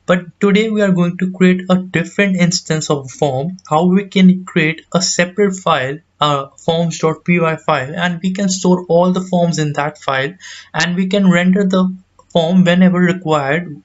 But today we are going to create a different instance of a form, how we can create a separate file, a forms.py file, and we can store all the forms in that file, and we can render the form whenever required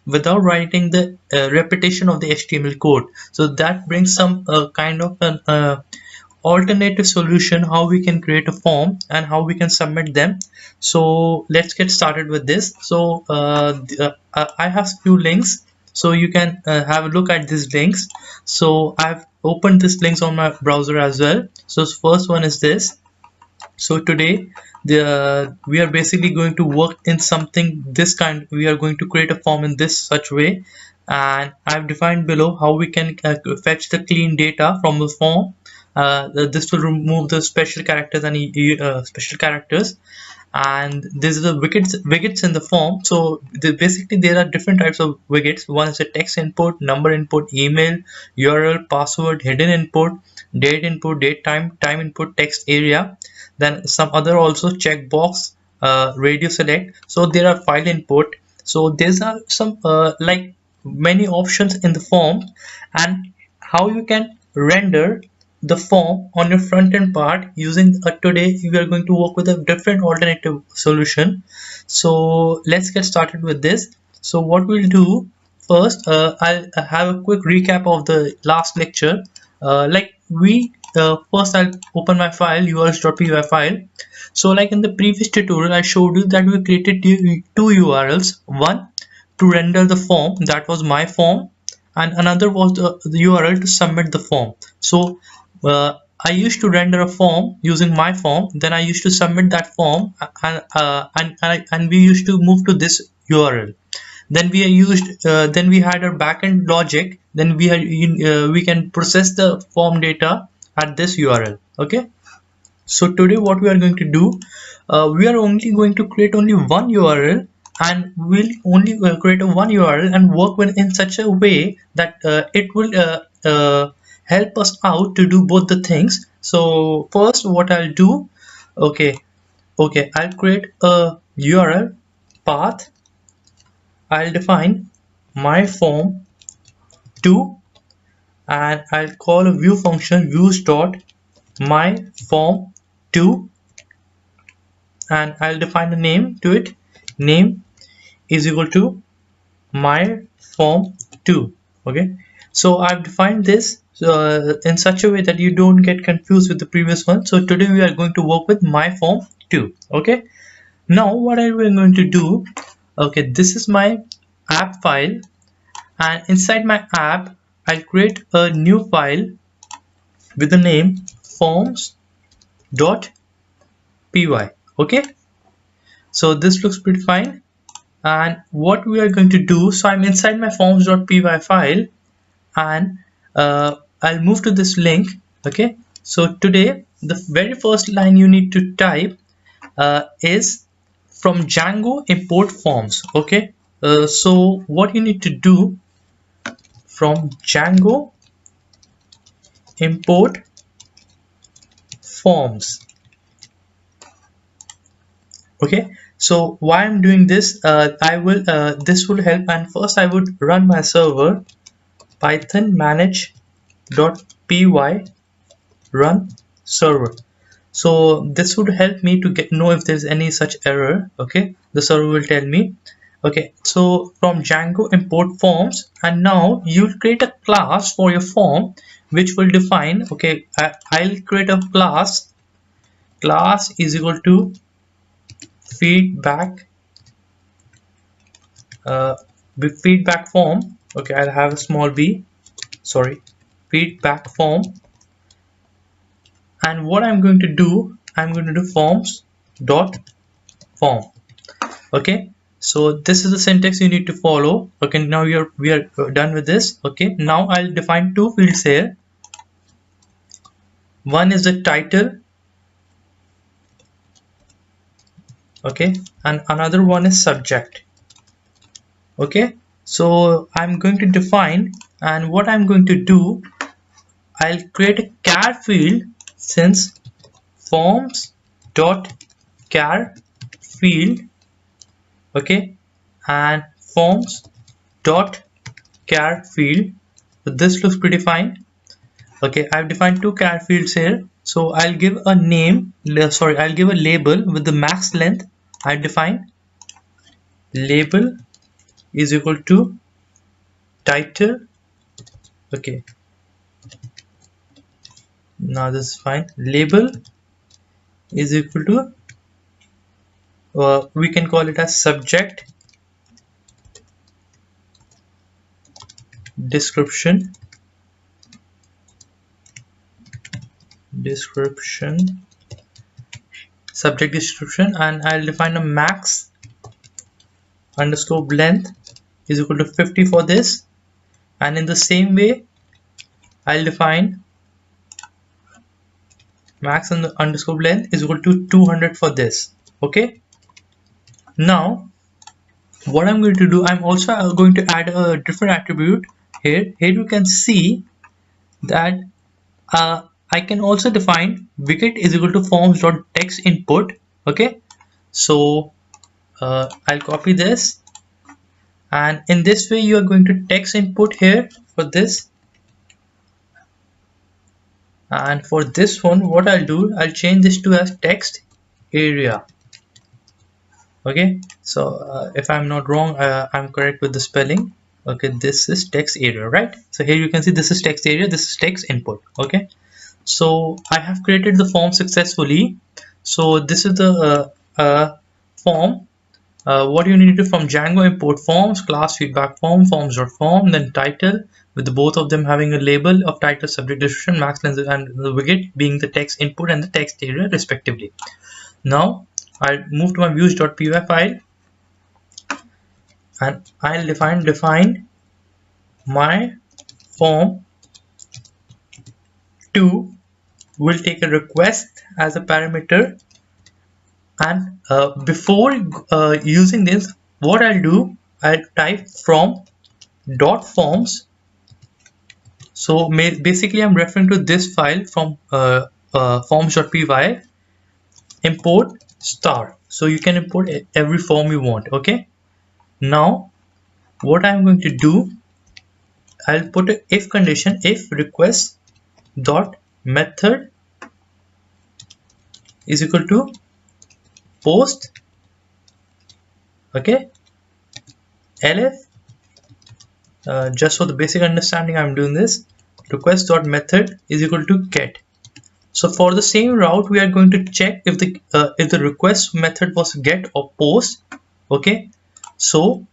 without writing the repetition of the HTML code. So that brings some kind of an alternative solution how we can create a form and how we can submit them. So let's get started with this. So I have few links, so you can have a look at these links. So I've opened these links on my browser as well. So first one is this. So today we are basically going to work in something this kind. We are going to create a form in this such way, and I've defined below how we can fetch the clean data from the form. This will remove the special characters and special characters, and these are the widgets in the form. So basically there are different types of widgets. One is a text input, number input, email, URL, password, hidden input, date, time input, text area. Then some other also checkbox, radio select. So there are file input. So these are some like many options in the form, and how you can render the form on your front end part using today we are going to work with a different alternative solution. So let's get started with this. So what we'll do first, I'll have a quick recap of the last lecture. First I'll open my file, urs.py file. So like in the previous tutorial I showed you that we created two URLs, one to render the form, that was my form, and another was the URL to submit the form. So I used to render a form using my form, then I used to submit that form, and we used to move to this URL. Then then we had our backend logic. Then we can process the form data at this URL. Okay. So today what we are going to do, we are only going to create only one URL, and we'll only create a one URL and work with in such a way that it will help us out to do both the things. So first what I'll do, okay, I'll create a URL path. I'll define my form 2, and I'll call a view function views dot my form 2, and I'll define a name to it. Name is equal to my form 2. Okay, so I've defined this in such a way that you don't get confused with the previous one. So today we are going to work with my form 2. Okay, now what are we going to do? Okay, this is my app file, and inside my app I'll create a new file with the name forms.py. Okay, so this looks pretty fine. And what we are going to do, so I'm inside my forms.py file, and I'll move to this link. Okay, so today the very first line you need to type is from Django import forms. Okay, so what you need to do, from Django import forms. Okay, so why I'm doing this, this will help. And first I would run my server python manage.py run server. So this would help me to know if there's any such error. Okay, the server will tell me. Okay, so from Django import forms, and now you'll create a class for your form which will define, okay, I'll create a class is equal to feedback feedback form. Okay, I'll have a small b, sorry, feedback form. And what I'm going to do, I'm going to do forms dot form. Okay, so this is the syntax you need to follow. Okay, now we are done with this. Okay, now I'll define two fields here. One is the title, okay, and another one is subject. Okay, so I'm going to define, and what I'm going to do, I'll create a char field, since forms dot char field, okay, and forms dot char field. So this looks pretty fine. Okay, I've defined two char fields here. So I'll give a name, sorry, I'll give a label with the max length. I define label is equal to title. Okay, now this is fine. Label is equal to we can call it as subject description subject description, and I'll define a max underscore length is equal to 50 for this, and in the same way I'll define max underscore length is equal to 200 for this. Okay, now what I'm going to do, I'm also going to add a different attribute here. Here you can see that I can also define widget is equal to forms.text input. Okay, so I'll copy this, and in this way you are going to text input here for this, and for this one what I'll do, I'll change this to as text area. Okay, so if I'm not wrong, I'm correct with the spelling. Okay, this is text area, right? So here you can see this is text area, this is text input. Okay, so I have created the form successfully. So this is the form. What you need to do from Django, import forms, class feedback form, forms.form, then title, with the both of them having a label of title, subject description, max length, and the widget being the text input and the text area respectively. Now I'll move to my views.py file, and I'll define my form 2 will take a request as a parameter, and before using this, what I'll do, I'll type from dot forms. So basically I'm referring to this file from forms.py, import star. So you can import every form you want. Okay, now what I'm going to do, I'll put a if condition, if request dot method is equal to post. Okay, elif, just for the basic understanding I'm doing this, request dot method is equal to get. So for the same route we are going to check if the request method was get or post. Okay, so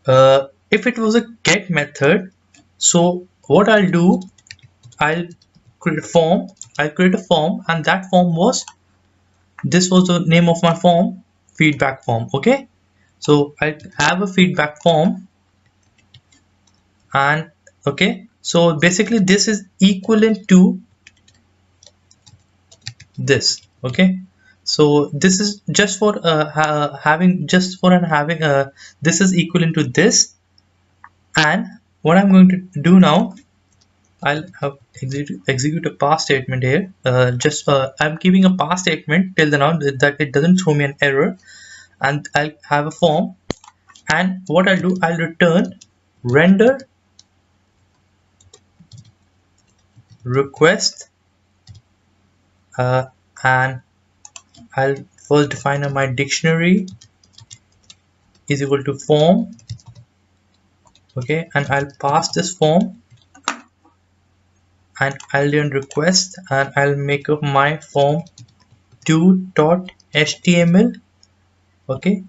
if it was a get method, so what I'll do, I'll create a form, and that form was, this was the name of my form, feedback form. Okay, so I have a feedback form, and okay, so basically this is equivalent to this. Okay, so this is just for having this is equivalent to this, and what I'm going to do now, I'll have execute a pass statement here. I'm keeping a pass statement till the now that it doesn't throw me an error, and I'll have a form, and what I'll do, I'll return render request, and I'll first define my dictionary is equal to form. Okay, and I'll pass this form, and I'll then request, and I'll make up my form 2.html. okay,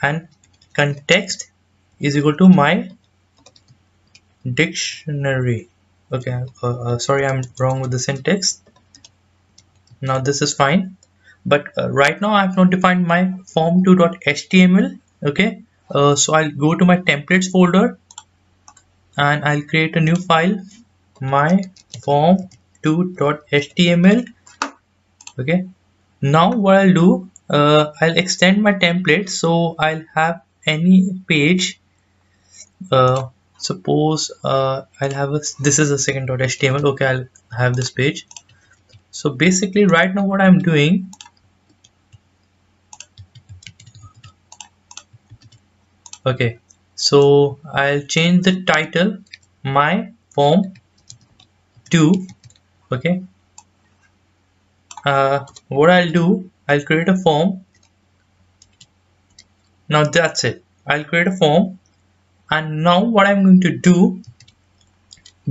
and context is equal to my dictionary. Okay, sorry, I'm wrong with the syntax. Now this is fine, but right now I have not defined my form2.html. Okay, so I'll go to my templates folder, and I'll create a new file, my form2.html. okay, now what I'll do, I'll extend my template, so I'll have any page, suppose I'll have this is a second.html. okay, I'll have this page. So basically right now what I'm doing, Okay, so I'll change the title my form 2. Okay, what I'll do, I'll create a form. Now that's it. I'll create a form, and now what I'm going to do,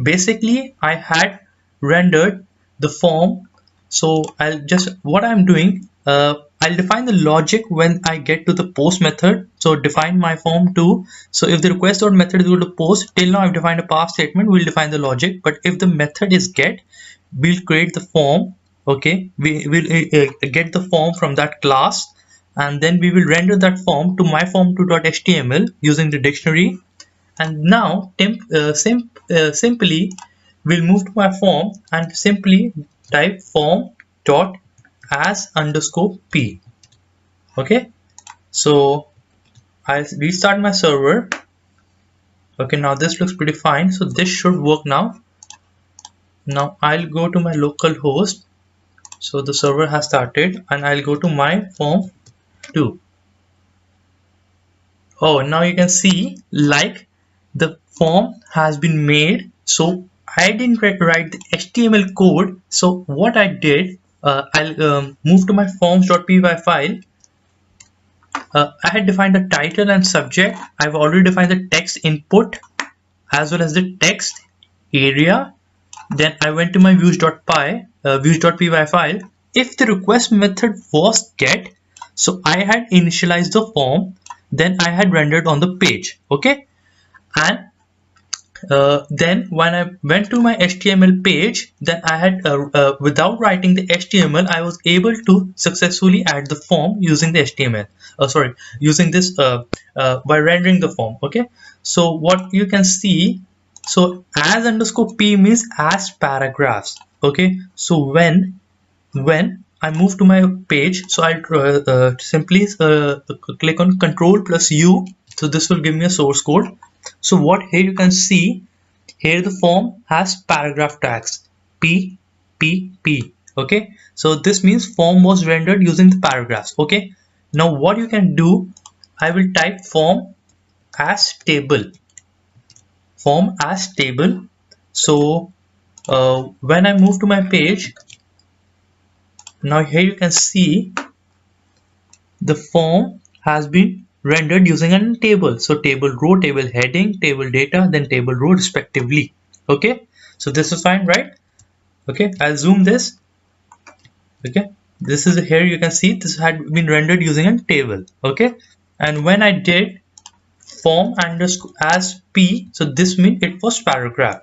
basically I had rendered the form. So I'll just, what I'm doing, I'll define the logic when I get to the post method. So define my form too. So if the request dot method is equal to post, till now I've defined a pass statement, we'll define the logic. But if the method is get, we'll create the form. Okay, we will get the form from that class, and then we will render that form to my form2.html using the dictionary. And now simply we'll move to my form and simply type form dot as underscore p. Okay, so I'll restart my server. Okay, now this looks pretty fine, so this should work now. Now I'll go to my local host. So the server has started, and I'll go to my form 2. Oh, now you can see like the form has been made. So I didn't write the HTML code. So what I did, I'll move to my forms.py file. I had defined the title and subject. I've already defined the text input as well as the text area. Then I went to my views.py file. If the request method was get, so I had initialized the form, then I had rendered on the page. Okay, and then when I went to my HTML page, then I had without writing the HTML, I was able to successfully add the form using the HTML. Sorry, using this by rendering the form. Okay, so what you can see, so as underscore p means as paragraphs. Okay, so when I move to my page, so I simply click on Control plus U. So this will give me a source code. So what here you can see, here the form has paragraph tags P P P. Okay, so this means form was rendered using the paragraphs. Okay, now what you can do, I will type form as table. Form as table. So when I move to my page, now here you can see the form has been rendered using a table. So table row, table heading, table data, then table row respectively. Okay, so this is fine, right? Okay, I'll zoom this. Okay, this is here you can see this had been rendered using a table. Okay, and when I did form underscore as p, so this means it was paragraph.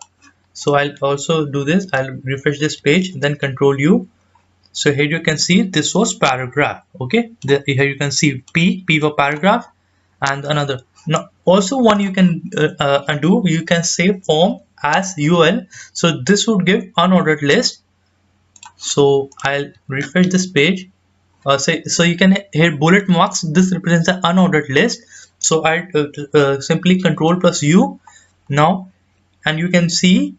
So I'll also do this. I'll refresh this page, then Control U. So here you can see this was paragraph. Okay, here you can see P for paragraph, and another. Now also one you can undo. You can say form as UL. So this would give unordered list. So I'll refresh this page. So you can here bullet marks. This represents the unordered list. So I simply Control plus U now, and you can see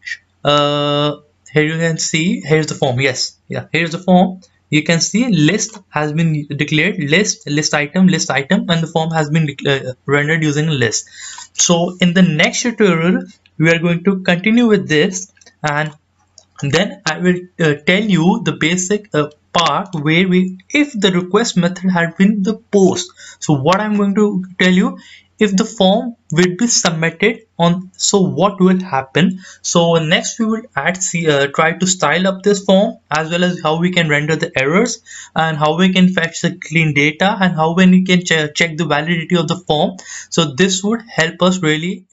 here you can see here's the form. Yes, yeah, here's the form. You can see list has been declared, list item, and the form has been rendered using a list. So in the next tutorial we are going to continue with this, and then I will tell you the basic part where if the request method had been the post. So what I'm going to tell you, if the form will be submitted on, so what will happen. So next we will try to style up this form, as well as how we can render the errors, and how we can fetch the clean data, and how we can check the validity of the form. So this would help us really